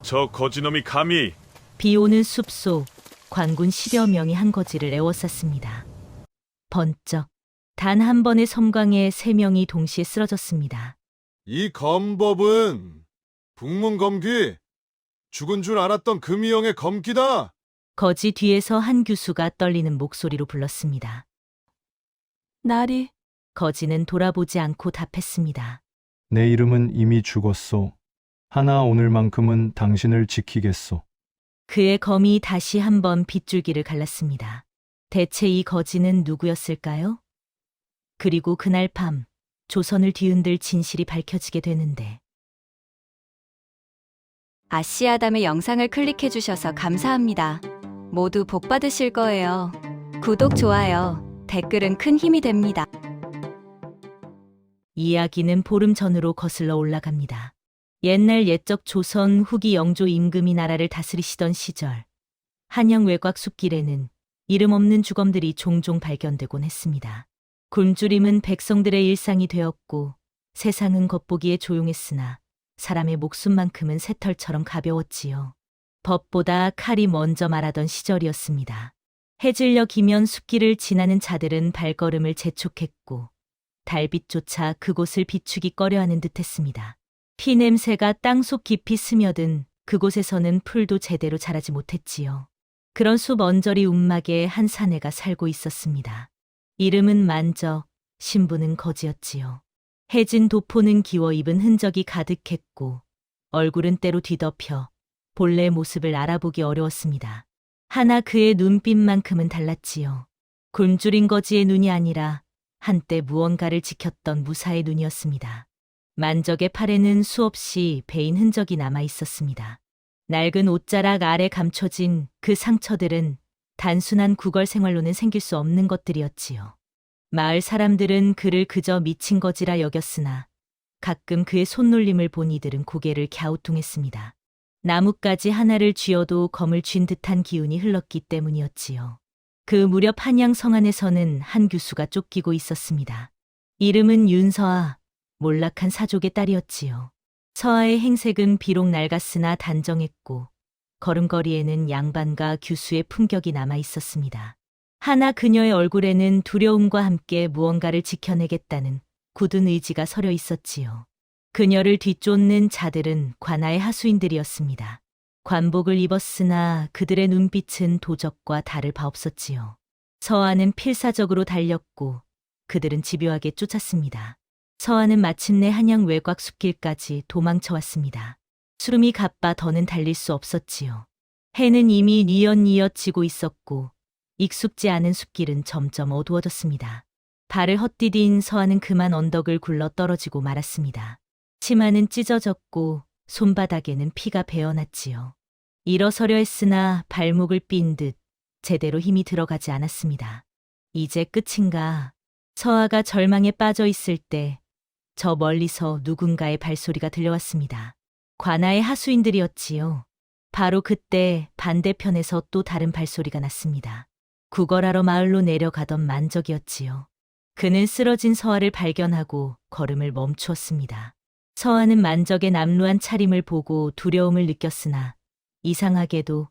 저 거지놈이 감히. 비오는 숲속 관군 10여 명이 한 거지를 에워쌌습니다. 번쩍 단 한 번의 섬광에 3명이 동시에 쓰러졌습니다. 이 검법은 북문검귀, 죽은 줄 알았던 금이영의 검기다. 거지 뒤에서 한 규수가 떨리는 목소리로 불렀습니다. 나리, 거지는 돌아보지 않고 답했습니다. 내 이름은 이미 죽었소. 하나 오늘만큼은 당신을 지키겠소. 그의 검이 다시 한번 빗줄기를 갈랐습니다. 대체 이 거지는 누구였을까요? 그리고 그날 밤 조선을 뒤흔들 진실이 밝혀지게 되는데 아시아담의 영상을 클릭해 주셔서 감사합니다. 모두 복 받으실 거예요. 구독, 좋아요, 댓글은 큰 힘이 됩니다. 이야기는 보름 전으로 거슬러 올라갑니다. 옛날 옛적 조선 후기 영조 임금이 나라를 다스리시던 시절 한양 외곽 숲길에는 이름 없는 주검들이 종종 발견되곤 했습니다. 굶주림은 백성들의 일상이 되었고 세상은 겉보기에 조용했으나 사람의 목숨만큼은 새털처럼 가벼웠지요. 법보다 칼이 먼저 말하던 시절이었습니다. 해질녘 이면 숲길을 지나는 자들은 발걸음을 재촉했고 달빛조차 그곳을 비추기 꺼려하는 듯했습니다. 피냄새가 땅속 깊이 스며든 그곳에서는 풀도 제대로 자라지 못했지요. 그런 숲 언저리 움막에 한 사내가 살고 있었습니다. 이름은 만적, 신부는 거지였지요. 해진 도포는 기워 입은 흔적이 가득했고 얼굴은 때로 뒤덮여 본래 모습을 알아보기 어려웠습니다. 하나 그의 눈빛만큼은 달랐지요. 굶주린 거지의 눈이 아니라 한때 무언가를 지켰던 무사의 눈이었습니다. 만적의 팔에는 수없이 베인 흔적이 남아 있었습니다. 낡은 옷자락 아래 감춰진 그 상처들은 단순한 구걸 생활로는 생길 수 없는 것들이었지요. 마을 사람들은 그를 그저 미친 거지라 여겼으나 가끔 그의 손놀림을 본 이들은 고개를 갸우뚱했습니다. 나뭇가지 하나를 쥐어도 검을 쥔 듯한 기운이 흘렀기 때문이었지요. 그 무렵 한양 성안에서는 한 규수가 쫓기고 있었습니다. 이름은 윤서아, 몰락한 사족의 딸이었지요. 서아의 행색은 비록 낡았으나 단정했고 걸음걸이에는 양반과 규수의 품격이 남아 있었습니다. 하나 그녀의 얼굴에는 두려움과 함께 무언가를 지켜내겠다는 굳은 의지가 서려 있었지요. 그녀를 뒤쫓는 자들은 관아의 하수인들이었습니다. 관복을 입었으나 그들의 눈빛은 도적과 다를 바 없었지요. 서아는 필사적으로 달렸고 그들은 집요하게 쫓았습니다. 서아는 마침내 한양 외곽 숲길까지 도망쳐왔습니다. 수름이 가빠 더는 달릴 수 없었지요. 해는 이미 뉘엿뉘엿 지고 있었고 익숙지 않은 숲길은 점점 어두워졌습니다. 발을 헛디딘 서아는 그만 언덕을 굴러 떨어지고 말았습니다. 치마는 찢어졌고 손바닥에는 피가 배어났지요. 일어서려 했으나 발목을 삔 듯 제대로 힘이 들어가지 않았습니다. 이제 끝인가. 서아가 절망에 빠져 있을 때 저 멀리서 누군가의 발소리가 들려왔습니다. 관아의 하수인들이었지요. 바로 그때 반대편에서 또 다른 발소리가 났습니다. 구걸하러 마을로 내려가던 만적이었지요. 그는 쓰러진 서아를 발견하고 걸음을 멈추었습니다. 서아는 만적의 남루한 차림을 보고 두려움을 느꼈으나 이상하게도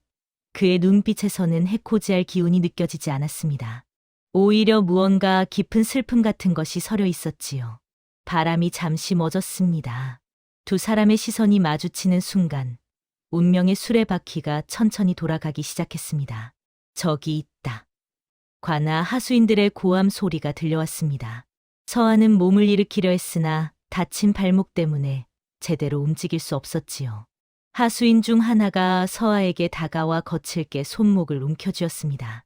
그의 눈빛에서는 해코지할 기운이 느껴지지 않았습니다. 오히려 무언가 깊은 슬픔 같은 것이 서려 있었지요. 바람이 잠시 멎었습니다. 두 사람의 시선이 마주치는 순간 운명의 수레바퀴가 천천히 돌아가기 시작했습니다. 저기 있다. 관아 하수인들의 고함 소리가 들려왔습니다. 서아는 몸을 일으키려 했으나 다친 발목 때문에 제대로 움직일 수 없었지요. 하수인 중 하나가 서아에게 다가와 거칠게 손목을 움켜쥐었습니다.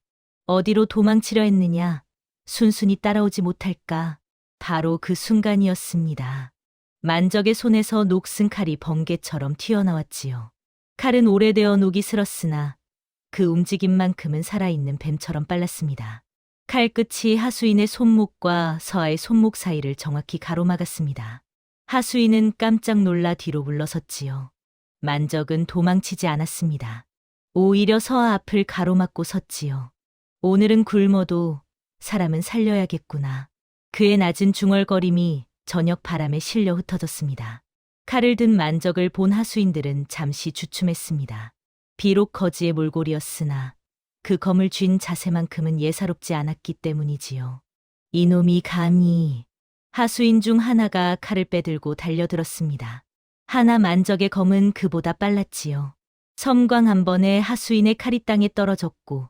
어디로 도망치려 했느냐? 순순히 따라오지 못할까? 바로 그 순간이었습니다. 만적의 손에서 녹슨 칼이 번개처럼 튀어나왔지요. 칼은 오래되어 녹이 슬었으나 그 움직임만큼은 살아있는 뱀처럼 빨랐습니다. 칼끝이 하수인의 손목과 서아의 손목 사이를 정확히 가로막았습니다. 하수인은 깜짝 놀라 뒤로 물러섰지요. 만적은 도망치지 않았습니다. 오히려 서아 앞을 가로막고 섰지요. 오늘은 굶어도 사람은 살려야겠구나. 그의 낮은 중얼거림이 저녁 바람에 실려 흩어졌습니다. 칼을 든 만적을 본 하수인들은 잠시 주춤했습니다. 비록 거지의 몰골이었으나 그 검을 쥔 자세만큼은 예사롭지 않았기 때문이지요. 이놈이 감히. 하수인 중 하나가 칼을 빼들고 달려들었습니다. 하나 만적의 검은 그보다 빨랐지요. 섬광 한 번에 하수인의 칼이 땅에 떨어졌고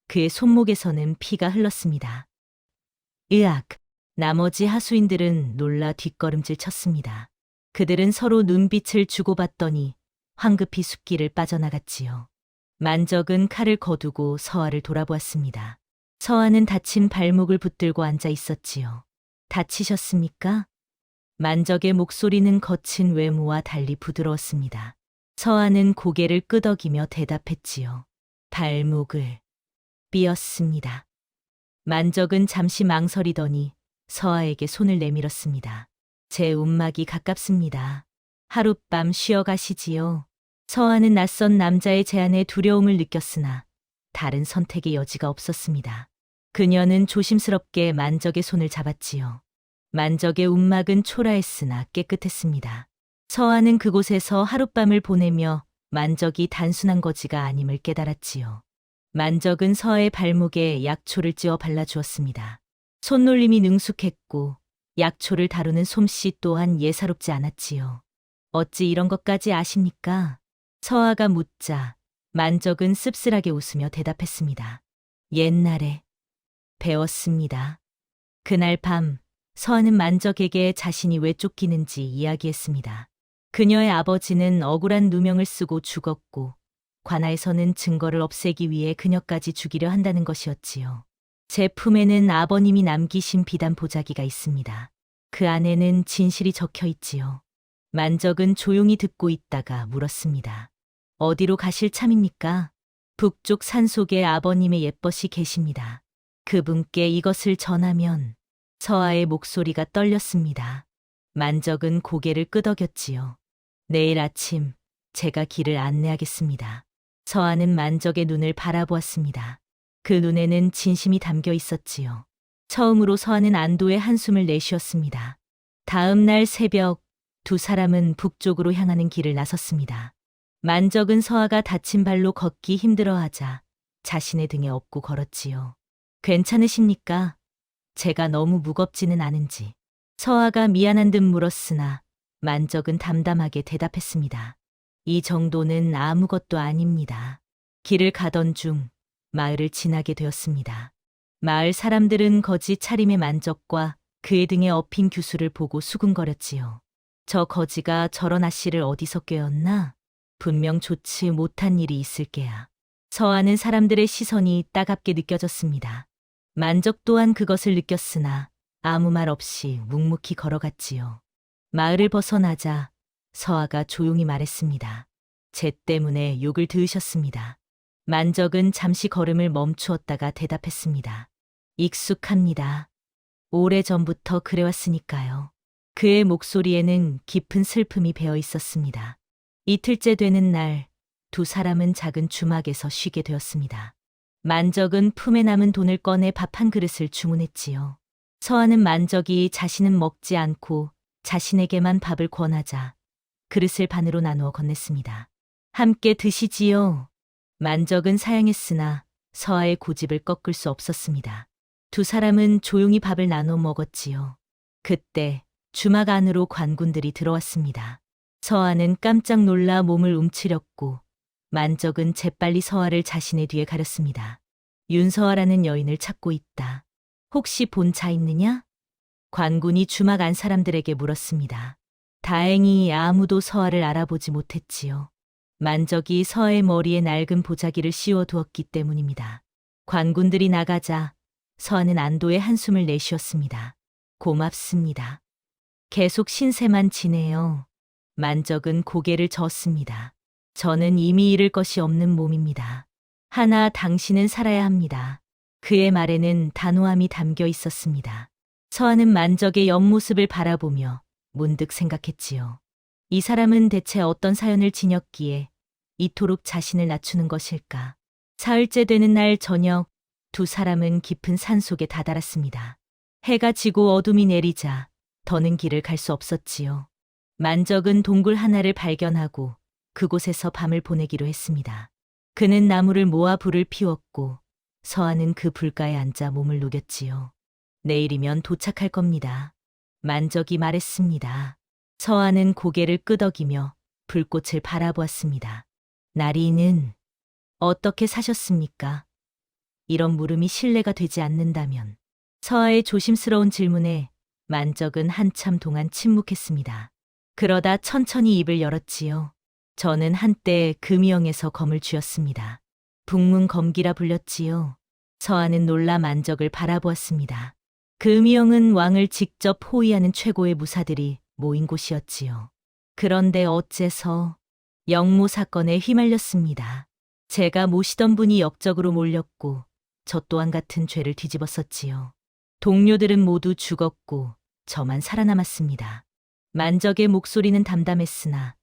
그의 손목에서는 피가 흘렀습니다. 으악! 나머지 하수인들은 놀라 뒷걸음질 쳤습니다. 그들은 서로 눈빛을 주고받더니 황급히 숲길을 빠져나갔지요. 만적은 칼을 거두고 서아를 돌아보았습니다. 서아는 다친 발목을 붙들고 앉아 있었지요. 다치셨습니까? 만적의 목소리는 거친 외모와 달리 부드러웠습니다. 서아는 고개를 끄덕이며 대답했지요. 발목을 삐었습니다. 만적은 잠시 망설이더니 서아에게 손을 내밀었습니다. 제 움막이 가깝습니다. 하룻밤 쉬어 가시지요. 서아는 낯선 남자의 제안에 두려움을 느꼈으나 다른 선택의 여지가 없었습니다. 그녀는 조심스럽게 만적의 손을 잡았지요. 만적의 움막은 초라했으나 깨끗했습니다. 서아는 그곳에서 하룻밤을 보내며 만적이 단순한 거지가 아님을 깨달았지요. 만적은 서아의 발목에 약초를 찧어 발라주었습니다. 손놀림이 능숙했고 약초를 다루는 솜씨 또한 예사롭지 않았지요. 어찌 이런 것까지 아십니까? 서아가 묻자 만적은 씁쓸하게 웃으며 대답했습니다. 옛날에 배웠습니다. 그날 밤 서아는 만적에게 자신이 왜 쫓기는지 이야기했습니다. 그녀의 아버지는 억울한 누명을 쓰고 죽었고 관아에서는 증거를 없애기 위해 그녀까지 죽이려 한다는 것이었지요. 제 품에는 아버님이 남기신 비단 보자기가 있습니다. 그 안에는 진실이 적혀 있지요. 만적은 조용히 듣고 있다가 물었습니다. 어디로 가실 참입니까? 북쪽 산속에 아버님의 옛벗이 계십니다. 그분께 이것을 전하면. 서아의 목소리가 떨렸습니다. 만적은 고개를 끄덕였지요. 내일 아침 제가 길을 안내하겠습니다. 서아는 만적의 눈을 바라보았습니다. 그 눈에는 진심이 담겨 있었지요. 처음으로 서아는 안도의 한숨을 내쉬었습니다. 다음 날 새벽 두 사람은 북쪽으로 향하는 길을 나섰습니다. 만적은 서아가 다친 발로 걷기 힘들어하자 자신의 등에 업고 걸었지요. 괜찮으십니까? 제가 너무 무겁지는 않은지. 서아가 미안한 듯 물었으나 만적은 담담하게 대답했습니다. 이 정도는 아무것도 아닙니다. 길을 가던 중 마을을 지나게 되었습니다. 마을 사람들은 거지 차림의 만적과 그의 등에 업힌 규수를 보고 수군거렸지요. 저 거지가 저런 아씨를 어디서 꿰었나? 분명 좋지 못한 일이 있을 게야. 서아는 사람들의 시선이 따갑게 느껴졌습니다. 만적 또한 그것을 느꼈으나 아무 말 없이 묵묵히 걸어갔지요. 마을을 벗어나자 서아가 조용히 말했습니다. 제 때문에 욕을 들으셨습니다. 만적은 잠시 걸음을 멈추었다가 대답했습니다. 익숙합니다. 오래전부터 그래왔으니까요. 그의 목소리에는 깊은 슬픔이 배어 있었습니다. 이틀째 되는 날, 두 사람은 작은 주막에서 쉬게 되었습니다. 만적은 품에 남은 돈을 꺼내 밥 한 그릇을 주문했지요. 서아는 만적이 자신은 먹지 않고 자신에게만 밥을 권하자 그릇을 반으로 나누어 건넸습니다. 함께 드시지요. 만적은 사양했으나 서아의 고집을 꺾을 수 없었습니다. 두 사람은 조용히 밥을 나눠 먹었지요. 그때 주막 안으로 관군들이 들어왔습니다. 서아는 깜짝 놀라 몸을 움츠렸고 만적은 재빨리 서아를 자신의 뒤에 가렸습니다. 윤서아라는 여인을 찾고 있다. 혹시 본 자 있느냐? 관군이 주막 안 사람들에게 물었습니다. 다행히 아무도 서아를 알아보지 못했지요. 만적이 서아의 머리에 낡은 보자기를 씌워두었기 때문입니다. 관군들이 나가자 서아는 안도의 한숨을 내쉬었습니다. 고맙습니다. 계속 신세만 지내요. 만적은 고개를 저었습니다. 저는 이미 잃을 것이 없는 몸입니다. 하나 당신은 살아야 합니다. 그의 말에는 단호함이 담겨 있었습니다. 서아는 만적의 옆모습을 바라보며 문득 생각했지요. 이 사람은 대체 어떤 사연을 지녔기에 이토록 자신을 낮추는 것일까? 사흘째 되는 날 저녁 두 사람은 깊은 산속에 다다랐습니다. 해가 지고 어둠이 내리자 더는 길을 갈 수 없었지요. 만적은 동굴 하나를 발견하고 그곳에서 밤을 보내기로 했습니다. 그는 나무를 모아 불을 피웠고 서한은 그 불가에 앉아 몸을 녹였지요. 내일이면 도착할 겁니다. 만적이 말했습니다. 서한은 고개를 끄덕이며 불꽃을 바라보았습니다. 나리는 어떻게 사셨습니까? 이런 물음이 신뢰가 되지 않는다면. 서하의 조심스러운 질문에 만적은 한참 동안 침묵했습니다. 그러다 천천히 입을 열었지요. 저는 한때 금이영에서 검을 쥐었습니다. 북문검기라 불렸지요. 서하는 놀라 만적을 바라보았습니다. 금이영은 왕을 직접 호위하는 최고의 무사들이 모인 곳이었지요. 그런데 어째서 영모 사건에 휘말렸습니다. 제가 모시던 분이 역적으로 몰렸고 저 또한 같은 죄를 뒤집었었지요. 동료들은 모두 죽었고 저만 살아남았습니다. 만적의 목소리는 담담했으나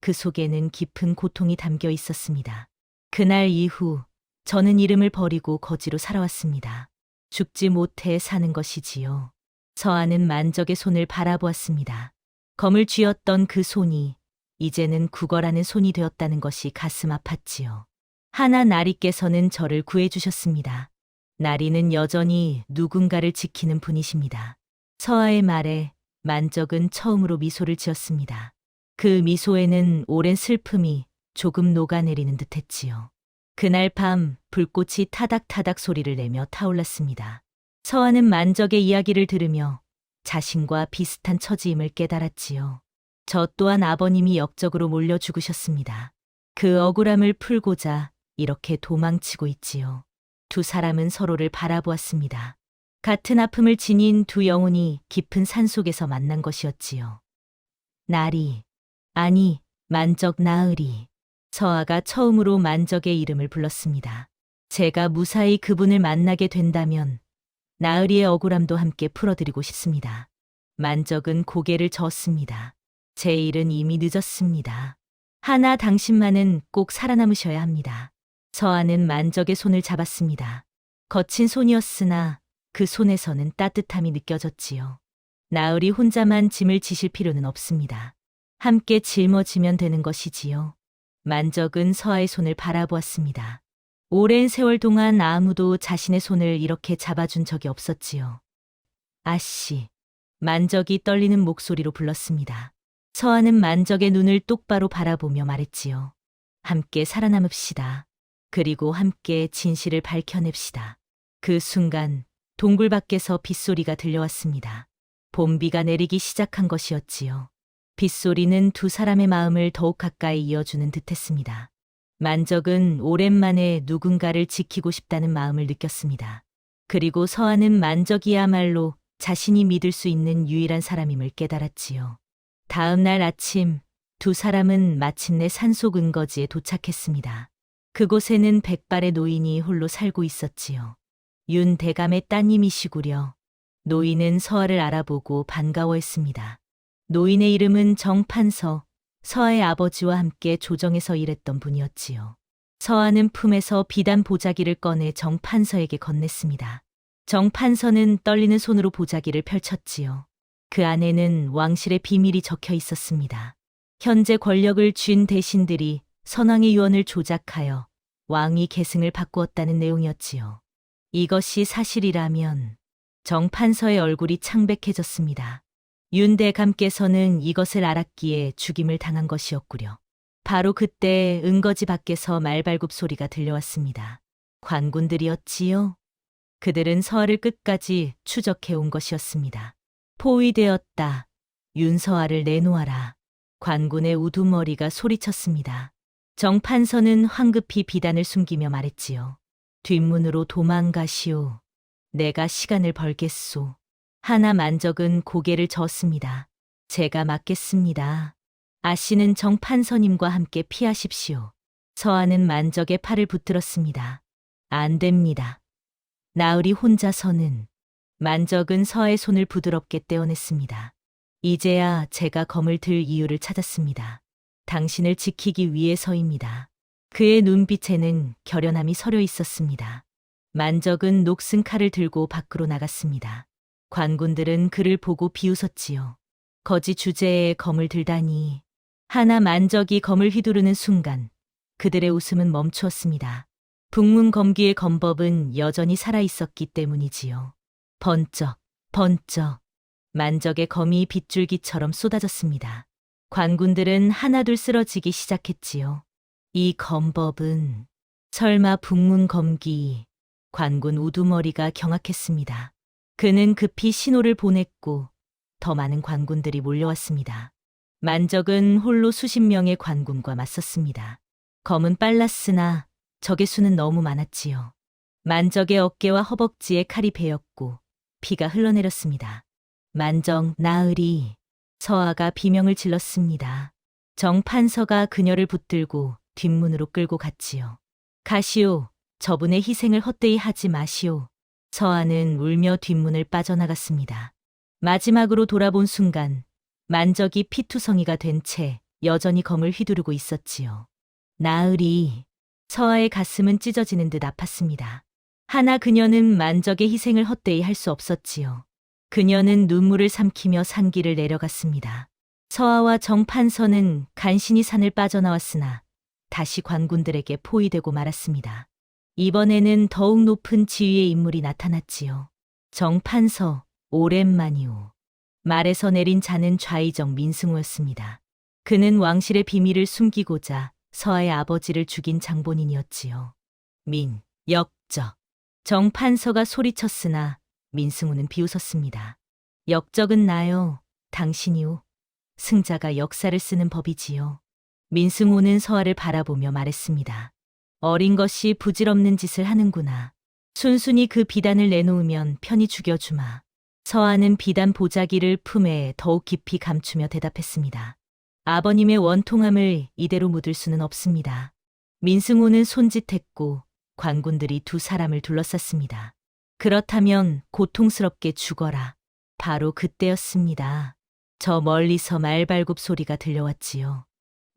그 속에는 깊은 고통이 담겨 있었습니다. 그날 이후 저는 이름을 버리고 거지로 살아왔습니다. 죽지 못해 사는 것이지요. 서하는 만적의 손을 바라보았습니다. 검을 쥐었던 그 손이 이제는 구걸하는 손이 되었다는 것이 가슴 아팠지요. 하나 나리께서는 저를 구해주셨습니다. 나리는 여전히 누군가를 지키는 분이십니다. 서하의 말에 만적은 처음으로 미소를 지었습니다. 그 미소에는 오랜 슬픔이 조금 녹아내리는 듯했지요. 그날 밤 불꽃이 타닥타닥 소리를 내며 타올랐습니다. 서하는 만적의 이야기를 들으며 자신과 비슷한 처지임을 깨달았지요. 저 또한 아버님이 역적으로 몰려 죽으셨습니다. 그 억울함을 풀고자 이렇게 도망치고 있지요. 두 사람은 서로를 바라보았습니다. 같은 아픔을 지닌 두 영혼이 깊은 산속에서 만난 것이었지요. 나리, 아니, 만적 나으리. 서하가 처음으로 만적의 이름을 불렀습니다. 제가 무사히 그분을 만나게 된다면 나으리의 억울함도 함께 풀어드리고 싶습니다. 만적은 고개를 저었습니다. 제 일은 이미 늦었습니다. 하나 당신만은 꼭 살아남으셔야 합니다. 서하는 만적의 손을 잡았습니다. 거친 손이었으나 그 손에서는 따뜻함이 느껴졌지요. 나으리 혼자만 짐을 지실 필요는 없습니다. 함께 짊어지면 되는 것이지요. 만적은 서하의 손을 바라보았습니다. 오랜 세월 동안 아무도 자신의 손을 이렇게 잡아준 적이 없었지요. 아씨, 만적이 떨리는 목소리로 불렀습니다. 서하는 만적의 눈을 똑바로 바라보며 말했지요. 함께 살아남읍시다. 그리고 함께 진실을 밝혀냅시다. 그 순간 동굴 밖에서 빗소리가 들려왔습니다. 봄비가 내리기 시작한 것이었지요. 빗소리는 두 사람의 마음을 더욱 가까이 이어주는 듯했습니다. 만적은 오랜만에 누군가를 지키고 싶다는 마음을 느꼈습니다. 그리고 서하는 만적이야말로 자신이 믿을 수 있는 유일한 사람임을 깨달았지요. 다음 날 아침 두 사람은 마침내 산속 은거지에 도착했습니다. 그곳에는 백발의 노인이 홀로 살고 있었지요. 윤 대감의 따님이시구려. 노인은 서하를 알아보고 반가워했습니다. 노인의 이름은 정판서, 서하의 아버지와 함께 조정에서 일했던 분이었지요. 서하는 품에서 비단 보자기를 꺼내 정판서에게 건넸습니다. 정판서는 떨리는 손으로 보자기를 펼쳤지요. 그 안에는 왕실의 비밀이 적혀 있었습니다. 현재 권력을 쥔 대신들이 선왕의 유언을 조작하여 왕위 계승을 바꾸었다는 내용이었지요. 이것이 사실이라면 정판서의 얼굴이 창백해졌습니다. 윤대감께서는 이것을 알았기에 죽임을 당한 것이었구려. 바로 그때 은거지 밖에서 말발굽 소리가 들려왔습니다. 관군들이었지요. 그들은 서하를 끝까지 추적해 온 것이었습니다. 포위되었다. 윤서하를 내놓아라. 관군의 우두머리가 소리쳤습니다. 정판서는 황급히 비단을 숨기며 말했지요. 뒷문으로 도망가시오. 내가 시간을 벌겠소. 하나 만적은 고개를 저었습니다. 제가 맡겠습니다. 아씨는 정판서님과 함께 피하십시오. 서하는 만적의 팔을 붙들었습니다. 안 됩니다. 나으리 혼자서는. 만적은 서하의 손을 부드럽게 떼어냈습니다. 이제야 제가 검을 들 이유를 찾았습니다. 당신을 지키기 위해서입니다. 그의 눈빛에는 결연함이 서려 있었습니다. 만적은 녹슨 칼을 들고 밖으로 나갔습니다. 관군들은 그를 보고 비웃었지요. 거지 주제에 검을 들다니. 하나 만적이 검을 휘두르는 순간 그들의 웃음은 멈추었습니다. 북문 검기의 검법은 여전히 살아있었기 때문이지요. 번쩍, 번쩍. 만적의 검이 빗줄기처럼 쏟아졌습니다. 관군들은 하나둘 쓰러지기 시작했지요. 이 검법은 설마 북문 검기. 관군 우두머리가 경악했습니다. 그는 급히 신호를 보냈고 더 많은 관군들이 몰려왔습니다. 만적은 홀로 수십 명의 관군과 맞섰습니다. 검은 빨랐으나 적의 수는 너무 많았지요. 만적의 어깨와 허벅지에 칼이 베었고 피가 흘러내렸습니다. 만정, 나으리. 서아가 비명을 질렀습니다. 정판서가 그녀를 붙들고 뒷문으로 끌고 갔지요. 가시오, 저분의 희생을 헛되이 하지 마시오. 서아는 울며 뒷문을 빠져나갔습니다. 마지막으로 돌아본 순간 만적이 피투성이가 된 채 여전히 검을 휘두르고 있었지요. 나으리. 서아의 가슴은 찢어지는 듯 아팠습니다. 하나 그녀는 만적의 희생을 헛되이 할 수 없었지요. 그녀는 눈물을 삼키며 산길을 내려갔습니다. 서아와 정판서는 간신히 산을 빠져나왔으나 다시 관군들에게 포위되고 말았습니다. 이번에는 더욱 높은 지위의 인물이 나타났지요. 정판서, 오랜만이오. 말에서 내린 자는 좌의정 민승호였습니다. 그는 왕실의 비밀을 숨기고자 서아의 아버지를 죽인 장본인이었지요. 역적. 정판서가 소리쳤으나 민승호는 비웃었습니다. 역적은 나요. 당신이오. 승자가 역사를 쓰는 법이지요. 민승호는 서아를 바라보며 말했습니다. 어린 것이 부질없는 짓을 하는구나. 순순히 그 비단을 내놓으면 편히 죽여주마. 서아는 비단 보자기를 품에 더욱 깊이 감추며 대답했습니다. 아버님의 원통함을 이대로 묻을 수는 없습니다. 민승호는 손짓했고 관군들이 두 사람을 둘러쌌습니다. 그렇다면 고통스럽게 죽어라. 바로 그때였습니다. 저 멀리서 말발굽 소리가 들려왔지요.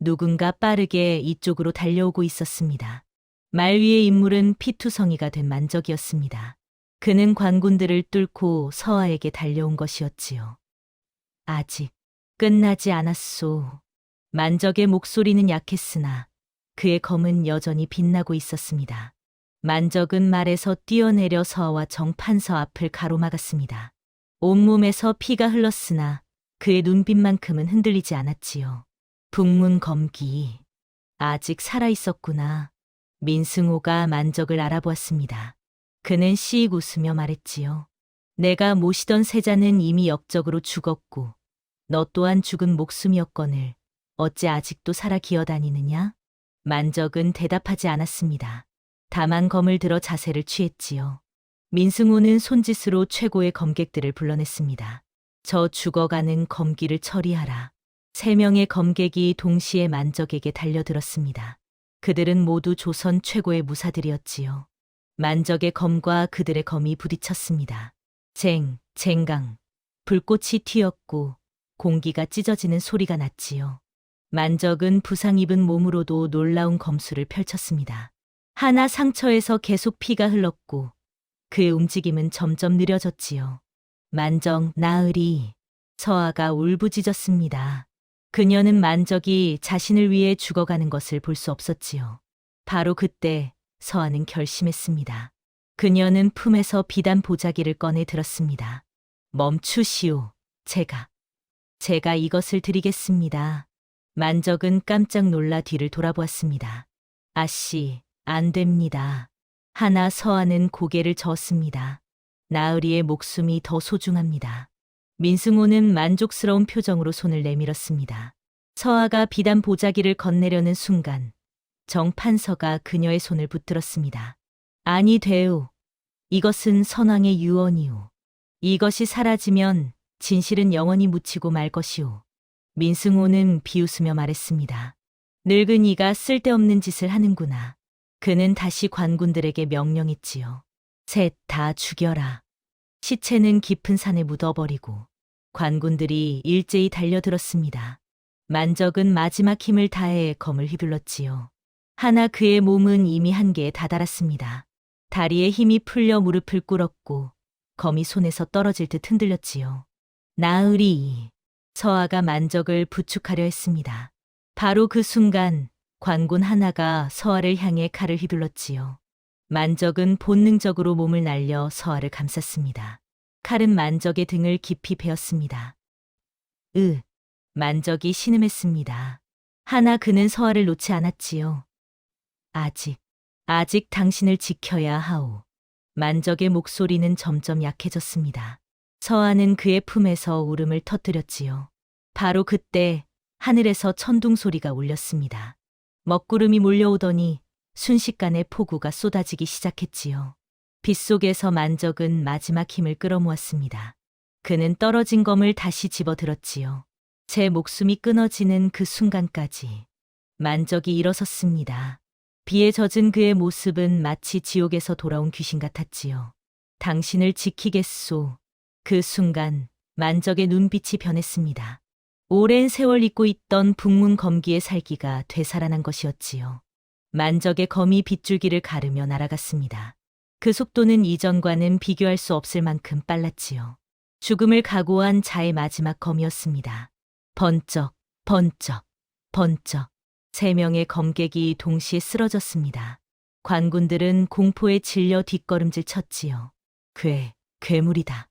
누군가 빠르게 이쪽으로 달려오고 있었습니다. 말 위의 인물은 피투성이가 된 만적이었습니다. 그는 관군들을 뚫고 서아에게 달려온 것이었지요. 아직 끝나지 않았소. 만적의 목소리는 약했으나 그의 검은 여전히 빛나고 있었습니다. 만적은 말에서 뛰어내려 서아와 정판서 앞을 가로막았습니다. 온몸에서 피가 흘렀으나 그의 눈빛만큼은 흔들리지 않았지요. 북문 검기. 아직 살아있었구나. 민승호가 만적을 알아보았습니다. 그는 씩 웃으며 말했지요. 내가 모시던 세자는 이미 역적으로 죽었고 너 또한 죽은 목숨이었거늘 어찌 아직도 살아 기어다니느냐? 만적은 대답하지 않았습니다. 다만 검을 들어 자세를 취했지요. 민승호는 손짓으로 최고의 검객들을 불러냈습니다. 저 죽어가는 검기를 처리하라. 3명의 검객이 동시에 만적에게 달려들었습니다. 그들은 모두 조선 최고의 무사들이었지요. 만적의 검과 그들의 검이 부딪혔습니다. 쟁강. 불꽃이 튀었고 공기가 찢어지는 소리가 났지요. 만적은 부상 입은 몸으로도 놀라운 검수를 펼쳤습니다. 하나 상처에서 계속 피가 흘렀고 그의 움직임은 점점 느려졌지요. 만정, 나으리. 서아가 울부짖었습니다. 그녀는 만적이 자신을 위해 죽어가는 것을 볼 수 없었지요. 바로 그때 서아는 결심했습니다. 그녀는 품에서 비단 보자기를 꺼내 들었습니다. 멈추시오. 제가 이것을 드리겠습니다. 만적은 깜짝 놀라 뒤를 돌아보았습니다. 아씨, 안 됩니다. 하나 서아는 고개를 저었습니다. 나으리의 목숨이 더 소중합니다. 민승호는 만족스러운 표정으로 손을 내밀었습니다. 서아가 비단 보자기를 건네려는 순간 정판서가 그녀의 손을 붙들었습니다. 아니 돼요. 이것은 선왕의 유언이오. 이것이 사라지면 진실은 영원히 묻히고 말 것이오. 민승호는 비웃으며 말했습니다. 늙은이가 쓸데없는 짓을 하는구나. 그는 다시 관군들에게 명령했지요. 셋 다 죽여라. 시체는 깊은 산에 묻어버리고 관군들이 일제히 달려들었습니다. 만적은 마지막 힘을 다해 검을 휘둘렀지요. 하나 그의 몸은 이미 한계에 다다랐습니다. 다리에 힘이 풀려 무릎을 꿇었고 검이 손에서 떨어질 듯 흔들렸지요. 나으리. 서아가 만적을 부축하려 했습니다. 바로 그 순간 관군 하나가 서아를 향해 칼을 휘둘렀지요. 만적은 본능적으로 몸을 날려 서아를 감쌌습니다. 칼은 만적의 등을 깊이 베었습니다. 만적이 신음했습니다. 하나 그는 서아를 놓지 않았지요. 아직 당신을 지켜야 하오. 만적의 목소리는 점점 약해졌습니다. 서아는 그의 품에서 울음을 터뜨렸지요. 바로 그때 하늘에서 천둥 소리가 울렸습니다. 먹구름이 몰려오더니 순식간에 폭우가 쏟아지기 시작했지요. 빗속에서 만적은 마지막 힘을 끌어모았습니다. 그는 떨어진 검을 다시 집어들었지요. 제 목숨이 끊어지는 그 순간까지 만적이 일어섰습니다. 비에 젖은 그의 모습은 마치 지옥에서 돌아온 귀신 같았지요. 당신을 지키겠소. 그 순간 만적의 눈빛이 변했습니다. 오랜 세월 잊고 있던 북문 검기의 살기가 되살아난 것이었지요. 만적의 검이 빗줄기를 가르며 날아갔습니다. 그 속도는 이전과는 비교할 수 없을 만큼 빨랐지요. 죽음을 각오한 자의 마지막 검이었습니다. 번쩍, 번쩍, 번쩍. 3명의 검객이 동시에 쓰러졌습니다. 관군들은 공포에 질려 뒷걸음질 쳤지요. 괴물이다.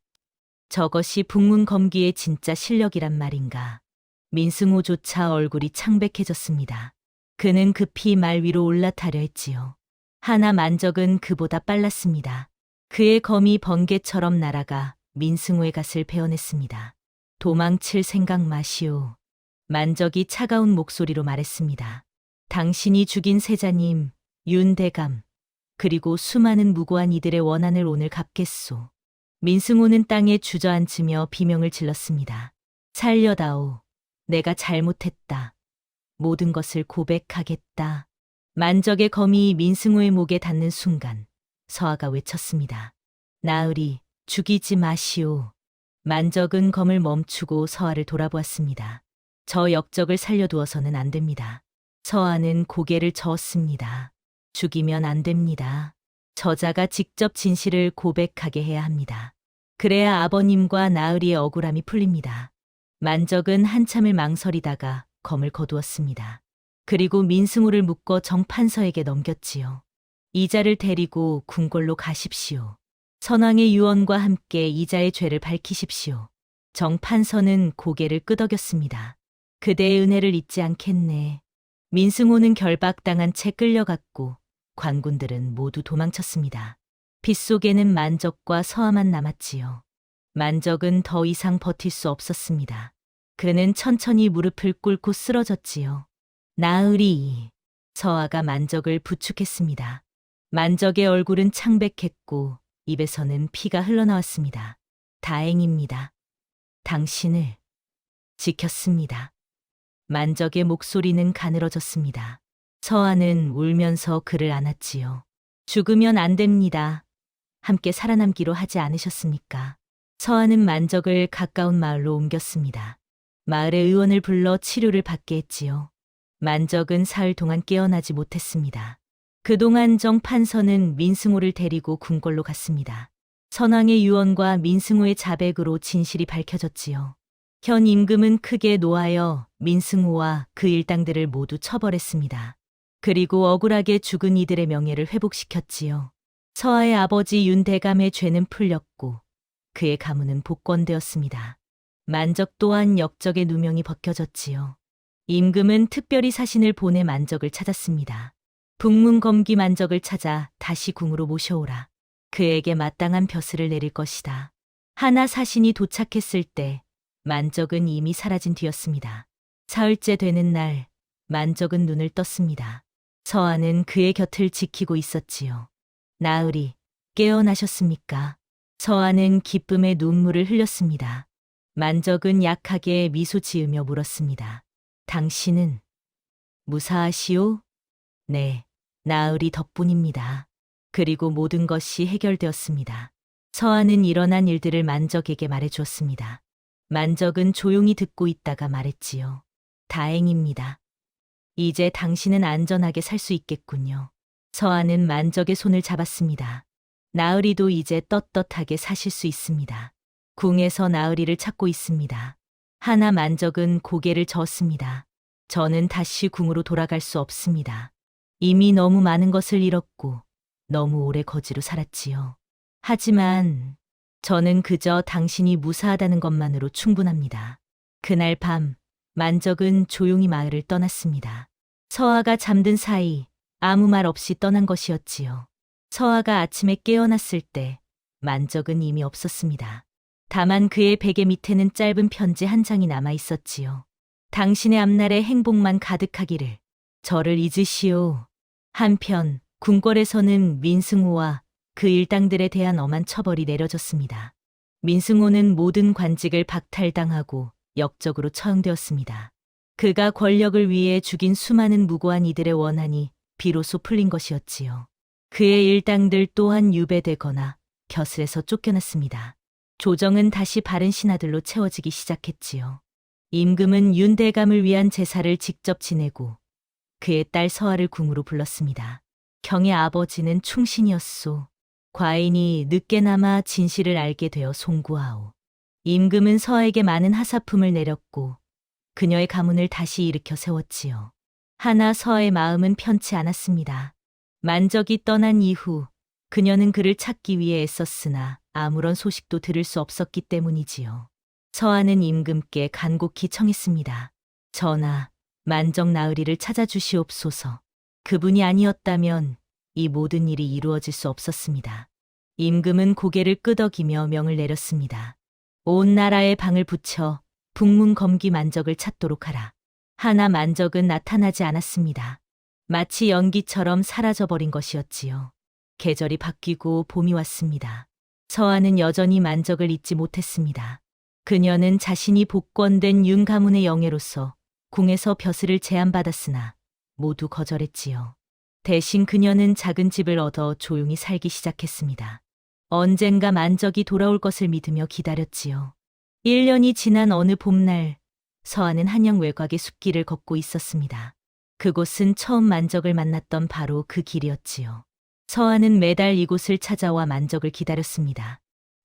저것이 북문 검기의 진짜 실력이란 말인가. 민승호조차 얼굴이 창백해졌습니다. 그는 급히 말 위로 올라타려 했지요. 하나 만적은 그보다 빨랐습니다. 그의 검이 번개처럼 날아가 민승호의 갓을 베어냈습니다. 도망칠 생각 마시오. 만적이 차가운 목소리로 말했습니다. 당신이 죽인 세자님, 윤대감, 그리고 수많은 무고한 이들의 원한을 오늘 갚겠소. 민승호는 땅에 주저앉으며 비명을 질렀습니다. 살려다오. 내가 잘못했다. 모든 것을 고백하겠다. 만적의 검이 민승호의 목에 닿는 순간 서아가 외쳤습니다. 나으리, 죽이지 마시오. 만적은 검을 멈추고 서아를 돌아보았습니다. 저 역적을 살려두어서는 안 됩니다. 서아는 고개를 저었습니다. 죽이면 안 됩니다. 저자가 직접 진실을 고백하게 해야 합니다. 그래야 아버님과 나으리의 억울함이 풀립니다. 만적은 한참을 망설이다가 검을 거두었습니다. 그리고 민승호를 묶어 정판서에게 넘겼지요. 이자를 데리고 궁궐로 가십시오. 선왕의 유언과 함께 이자의 죄를 밝히십시오. 정판서는 고개를 끄덕였습니다. 그대의 은혜를 잊지 않겠네. 민승호는 결박당한 채 끌려갔고 관군들은 모두 도망쳤습니다. 빗속에는 만적과 서아만 남았지요. 만적은 더 이상 버틸 수 없었습니다. 그는 천천히 무릎을 꿇고 쓰러졌지요. 나으리. 서아가 만적을 부축했습니다. 만적의 얼굴은 창백했고 입에서는 피가 흘러나왔습니다. 다행입니다. 당신을 지켰습니다. 만적의 목소리는 가늘어졌습니다. 서아는 울면서 그를 안았지요. 죽으면 안 됩니다. 함께 살아남기로 하지 않으셨습니까? 서아는 만적을 가까운 마을로 옮겼습니다. 마을의 의원을 불러 치료를 받게 했지요. 만적은 사흘 동안 깨어나지 못했습니다. 그동안 정판서는 민승호를 데리고 궁궐로 갔습니다. 선왕의 유언과 민승호의 자백으로 진실이 밝혀졌지요. 현 임금은 크게 노하여 민승호와 그 일당들을 모두 처벌했습니다. 그리고 억울하게 죽은 이들의 명예를 회복시켰지요. 서아의 아버지 윤대감의 죄는 풀렸고 그의 가문은 복권되었습니다. 만적 또한 역적의 누명이 벗겨졌지요. 임금은 특별히 사신을 보내 만적을 찾았습니다. 북문검기 만적을 찾아 다시 궁으로 모셔오라. 그에게 마땅한 벼슬을 내릴 것이다. 하나 사신이 도착했을 때 만적은 이미 사라진 뒤였습니다. 사흘째 되는 날 만적은 눈을 떴습니다. 서아는 그의 곁을 지키고 있었지요. 나으리, 깨어나셨습니까? 서아는 기쁨의 눈물을 흘렸습니다. 만적은 약하게 미소 지으며 물었습니다. 당신은 무사하시오? 네, 나으리 덕분입니다. 그리고 모든 것이 해결되었습니다. 서아는 일어난 일들을 만적에게 말해주었습니다. 만적은 조용히 듣고 있다가 말했지요. 다행입니다. 이제 당신은 안전하게 살 수 있겠군요. 서아는 만적의 손을 잡았습니다. 나으리도 이제 떳떳하게 사실 수 있습니다. 궁에서 나으리를 찾고 있습니다. 하나 만적은 고개를 저었습니다. 저는 다시 궁으로 돌아갈 수 없습니다. 이미 너무 많은 것을 잃었고 너무 오래 거지로 살았지요. 하지만 저는 그저 당신이 무사하다는 것만으로 충분합니다. 그날 밤 만적은 조용히 마을을 떠났습니다. 서아가 잠든 사이 아무 말 없이 떠난 것이었지요. 서아가 아침에 깨어났을 때 만적은 이미 없었습니다. 다만 그의 베개 밑에는 짧은 편지 한 장이 남아 있었지요. 당신의 앞날에 행복만 가득하기를. 저를 잊으시오. 한편 궁궐에서는 민승호와 그 일당들에 대한 엄한 처벌이 내려졌습니다. 민승호는 모든 관직을 박탈당하고 역적으로 처형되었습니다. 그가 권력을 위해 죽인 수많은 무고한 이들의 원한이 비로소 풀린 것이었지요. 그의 일당들 또한 유배되거나 벼슬에서 쫓겨났습니다. 조정은 다시 바른 신하들로 채워지기 시작했지요. 임금은 윤대감을 위한 제사를 직접 지내고 그의 딸 서아를 궁으로 불렀습니다. 경의 아버지는 충신이었소. 과인이 늦게나마 진실을 알게 되어 송구하오. 임금은 서아에게 많은 하사품을 내렸고 그녀의 가문을 다시 일으켜 세웠지요. 하나 서아의 마음은 편치 않았습니다. 만적이 떠난 이후 그녀는 그를 찾기 위해 애썼으나 아무런 소식도 들을 수 없었기 때문이지요. 서아는 임금께 간곡히 청했습니다. 전하, 만적 나으리를 찾아주시옵소서. 그분이 아니었다면 이 모든 일이 이루어질 수 없었습니다. 임금은 고개를 끄덕이며 명을 내렸습니다. 온 나라에 방을 붙여 북문 검기 만적을 찾도록 하라. 하나 만적은 나타나지 않았습니다. 마치 연기처럼 사라져버린 것이었지요. 계절이 바뀌고 봄이 왔습니다. 서아는 여전히 만적을 잊지 못했습니다. 그녀는 자신이 복권된 윤 가문의 영예로서 궁에서 벼슬을 제안받았으나 모두 거절했지요. 대신 그녀는 작은 집을 얻어 조용히 살기 시작했습니다. 언젠가 만적이 돌아올 것을 믿으며 기다렸지요. 1년이 지난 어느 봄날, 서아는 한양 외곽의 숲길을 걷고 있었습니다. 그곳은 처음 만적을 만났던 바로 그 길이었지요. 서아는 매달 이곳을 찾아와 만적을 기다렸습니다.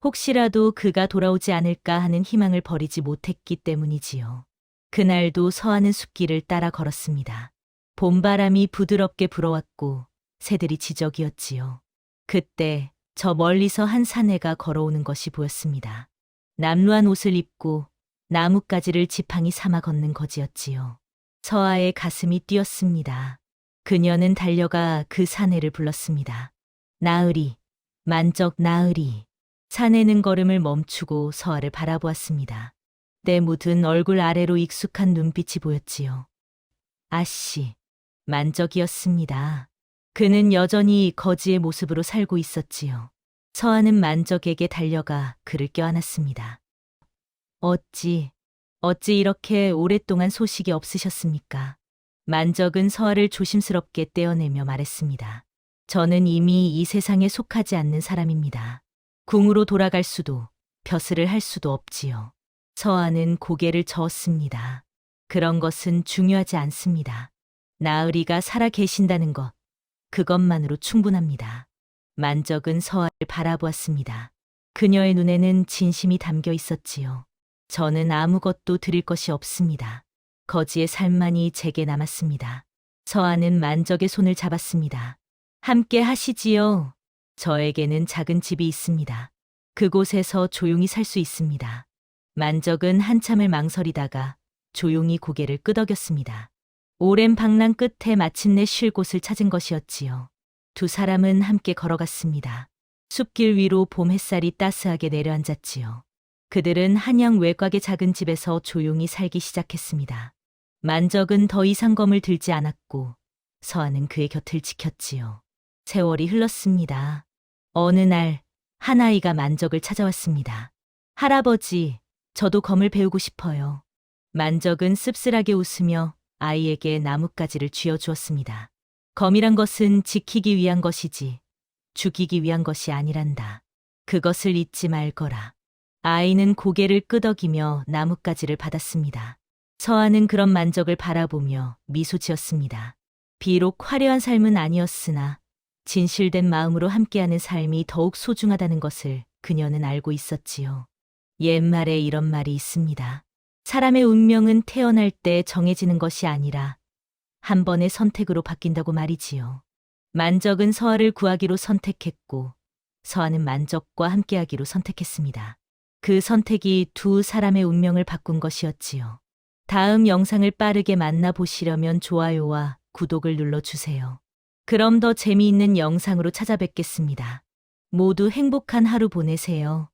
혹시라도 그가 돌아오지 않을까 하는 희망을 버리지 못했기 때문이지요. 그날도 서아는 숲길을 따라 걸었습니다. 봄바람이 부드럽게 불어왔고 새들이 지저귀었지요. 그때 저 멀리서 한 사내가 걸어오는 것이 보였습니다. 남루한 옷을 입고 나뭇가지를 지팡이 삼아 걷는 거지였지요. 서아의 가슴이 뛰었습니다. 그녀는 달려가 그 사내를 불렀습니다. 나으리, 만적 나으리. 사내는 걸음을 멈추고 서아를 바라보았습니다. 때 묻은 얼굴 아래로 익숙한 눈빛이 보였지요. 아씨, 만적이었습니다. 그는 여전히 거지의 모습으로 살고 있었지요. 서아는 만적에게 달려가 그를 껴안았습니다. 어찌 이렇게 오랫동안 소식이 없으셨습니까? 만적은 서아를 조심스럽게 떼어내며 말했습니다. 저는 이미 이 세상에 속하지 않는 사람입니다. 궁으로 돌아갈 수도 벼슬을 할 수도 없지요. 서아는 고개를 저었습니다. 그런 것은 중요하지 않습니다. 나으리가 살아 계신다는 것, 그것만으로 충분합니다. 만적은 서아를 바라보았습니다. 그녀의 눈에는 진심이 담겨 있었지요. 저는 아무것도 드릴 것이 없습니다. 거지의 삶만이 제게 남았습니다. 서아는 만적의 손을 잡았습니다. 함께 하시지요. 저에게는 작은 집이 있습니다. 그곳에서 조용히 살 수 있습니다. 만적은 한참을 망설이다가 조용히 고개를 끄덕였습니다. 오랜 방랑 끝에 마침내 쉴 곳을 찾은 것이었지요. 두 사람은 함께 걸어갔습니다. 숲길 위로 봄 햇살이 따스하게 내려앉았지요. 그들은 한양 외곽의 작은 집에서 조용히 살기 시작했습니다. 만적은 더 이상 검을 들지 않았고 서아는 그의 곁을 지켰지요. 세월이 흘렀습니다. 어느 날 한 아이가 만적을 찾아왔습니다. 할아버지, 저도 검을 배우고 싶어요. 만적은 씁쓸하게 웃으며 아이에게 나뭇가지를 쥐어주었습니다. 검이란 것은 지키기 위한 것이지 죽이기 위한 것이 아니란다. 그것을 잊지 말거라. 아이는 고개를 끄덕이며 나뭇가지를 받았습니다. 서아는 그런 만적을 바라보며 미소 지었습니다. 비록 화려한 삶은 아니었으나 진실된 마음으로 함께하는 삶이 더욱 소중하다는 것을 그녀는 알고 있었지요. 옛말에 이런 말이 있습니다. 사람의 운명은 태어날 때 정해지는 것이 아니라 한 번의 선택으로 바뀐다고 말이지요. 만적은 서아를 구하기로 선택했고 서아는 만적과 함께하기로 선택했습니다. 그 선택이 두 사람의 운명을 바꾼 것이었지요. 다음 영상을 빠르게 만나보시려면 좋아요와 구독을 눌러주세요. 그럼 더 재미있는 영상으로 찾아뵙겠습니다. 모두 행복한 하루 보내세요.